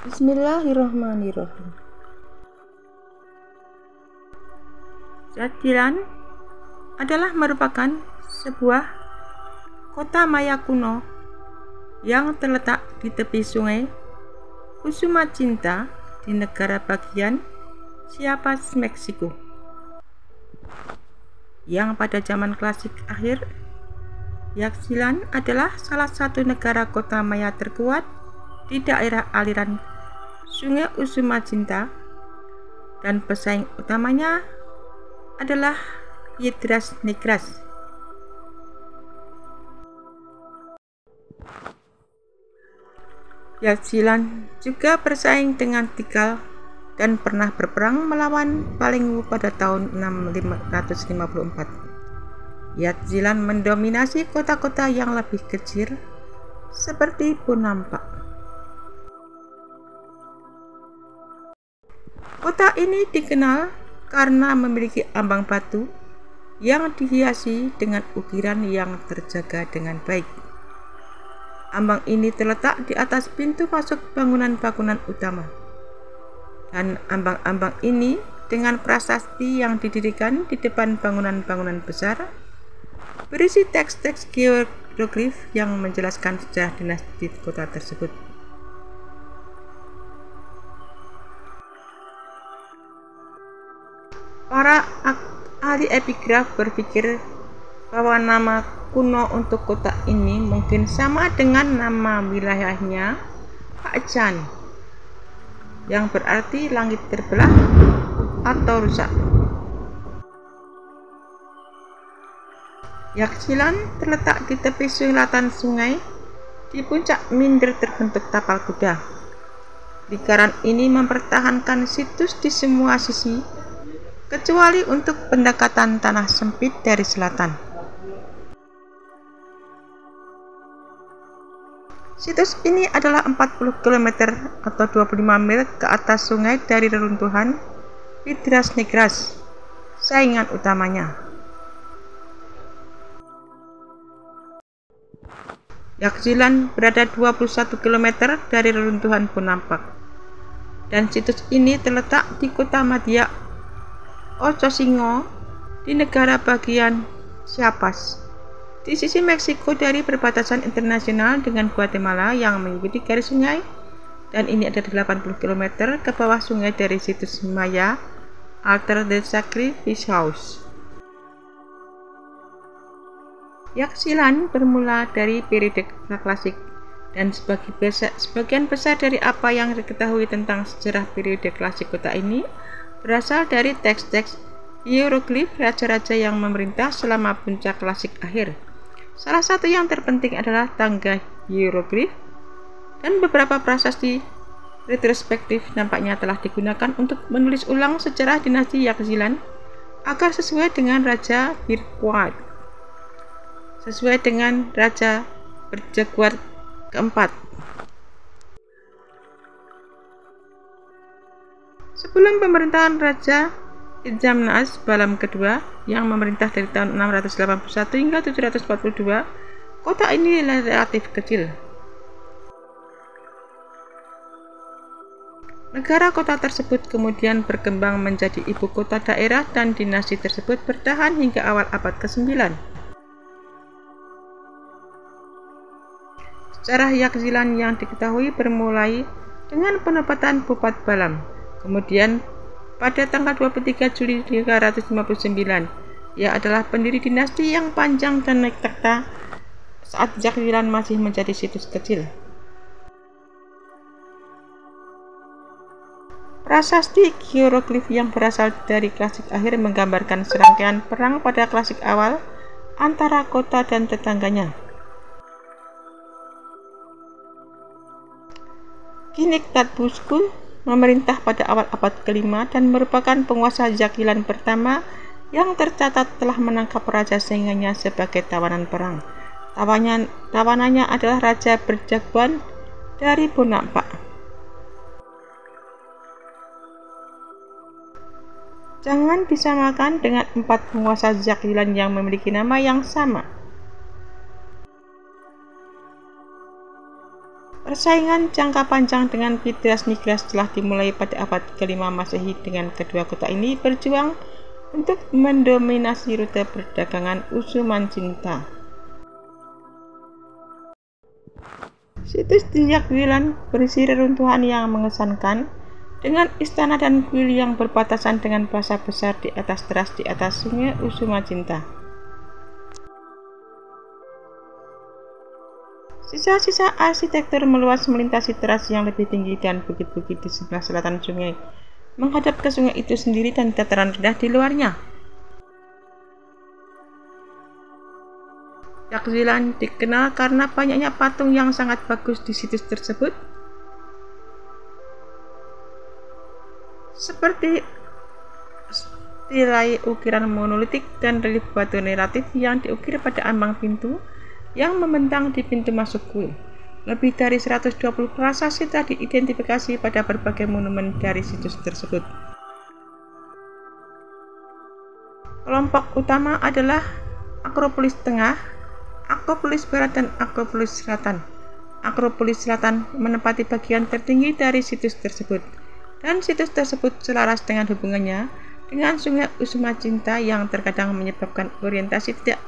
Bismillahirrahmanirrahim. Jatilan adalah merupakan sebuah kota maya kuno yang terletak di tepi sungai Usuma Cinta di negara bagian Chiapas, Meksiko, yang pada zaman klasik akhir, Yaxchilan adalah salah satu negara kota maya terkuat di daerah aliran Sungai Usuma Cinta, dan pesaing utamanya adalah Piedras Negras. Yaxchilan juga bersaing dengan Tikal dan pernah berperang melawan Palingu pada tahun 654. Yaxchilan mendominasi kota-kota yang lebih kecil seperti Bonampak. Kota ini dikenal karena memiliki ambang batu yang dihiasi dengan ukiran yang terjaga dengan baik. Ambang ini terletak di atas pintu masuk bangunan-bangunan utama, dan ambang-ambang ini dengan prasasti yang didirikan di depan bangunan-bangunan besar berisi teks-teks hieroglif yang menjelaskan sejarah dinasti kota tersebut. Para ahli epigraf berpikir bahwa nama kuno untuk kota ini mungkin sama dengan nama wilayahnya, Hakchan, yang berarti langit terbelah atau rusak. Yaxchilan terletak di tepi selatan sungai, di puncak minder terbentuk tapal kuda. Lingkaran ini mempertahankan situs di semua sisi, kecuali untuk pendekatan tanah sempit dari selatan. Situs ini adalah 40 km atau 25 mil ke atas sungai dari reruntuhan Piedras Negras, saingan utamanya. Yaxchilan berada 21 km dari reruntuhan Bonampak, dan situs ini terletak di kota madya Ocosingo di negara bagian Chiapas, di sisi Meksiko dari perbatasan internasional dengan Guatemala yang mengikuti garis sungai, dan ini ada 80 km ke bawah sungai dari situs Maya Altar del Sacrifice House. Yaxchilan bermula dari periode klasik, dan sebagian besar dari apa yang diketahui tentang sejarah periode klasik kota ini berasal dari teks-teks hieroglif raja-raja yang memerintah selama puncak klasik akhir. Salah satu yang terpenting adalah tangga hieroglif, dan beberapa prasasti retrospektif nampaknya telah digunakan untuk menulis ulang sejarah dinasti Yaxchilan agar sesuai dengan Raja Birquad, sesuai dengan Raja Berjaguar keempat. Sebelum pemerintahan Raja Itzamnas Balam kedua yang memerintah dari tahun 681 hingga 742, kota ini relatif kecil. Negara kota tersebut kemudian berkembang menjadi ibu kota daerah, dan dinasti tersebut bertahan hingga awal abad ke-9. Sejarah Yaxchilan yang diketahui bermulai dengan penempatan Bupati Balam. Kemudian pada tanggal 23 Juli 359, ia adalah pendiri dinasti yang panjang dan naik takhta saat Yaxchilan masih menjadi situs kecil. Prasasti hieroglif yang berasal dari klasik akhir menggambarkan serangkaian perang pada klasik awal antara kota dan tetangganya. Kiniktatbusku memerintah pada awal abad ke-5 dan merupakan penguasa Yaxchilan pertama yang tercatat telah menangkap raja saingannya sebagai tawanan perang. Tawanannya adalah Raja Berjaguar dari Bonampak. Jangan disamakan dengan 4 penguasa Yaxchilan yang memiliki nama yang sama. Persaingan jangka panjang dengan Midas Nigras telah dimulai pada abad ke-5 Masehi dengan kedua kota ini berjuang untuk mendominasi rute perdagangan Usumacinta. Situs di Yakwilan berisi reruntuhan yang mengesankan, dengan istana dan kuil yang berbatasan dengan plaza besar di atas teras di atas sungai Usumacinta. Sisa-sisa arsitektur meluas melintasi teras yang lebih tinggi dan bukit-bukit di sebelah selatan sungai, menghadap ke sungai itu sendiri dan dataran rendah di luarnya. Yakzilan dikenal karena banyaknya patung yang sangat bagus di situs tersebut, seperti stilai ukiran monolitik dan relief batu relatif yang diukir pada ambang pintu yang membentang di pintu masuk kuil. Lebih dari 120 prasasti telah diidentifikasi pada berbagai monumen dari situs tersebut. Kelompok utama adalah Akropolis Tengah, Akropolis Barat, dan Akropolis Selatan. Akropolis Selatan menempati bagian tertinggi dari situs tersebut, dan situs tersebut selaras dengan hubungannya dengan sungai Usumacinta yang terkadang menyebabkan orientasi tidak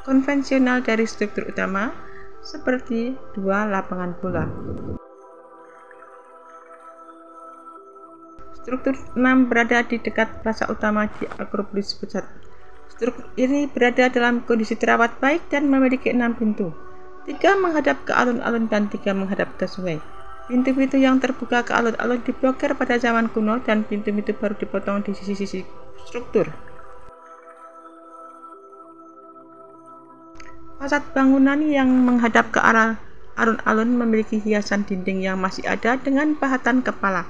konvensional dari struktur utama, seperti dua lapangan bola. Struktur 6 berada di dekat plaza utama di Akropolis Pusat. Struktur ini berada dalam kondisi terawat baik dan memiliki 6 pintu, 3 menghadap ke alun-alun dan 3 menghadap ke sungai. Pintu-pintu yang terbuka ke alun-alun diblokir pada zaman kuno dan pintu-pintu baru dipotong di sisi-sisi struktur. Fasad bangunan yang menghadap ke arah alun-alun memiliki hiasan dinding yang masih ada dengan pahatan kepala.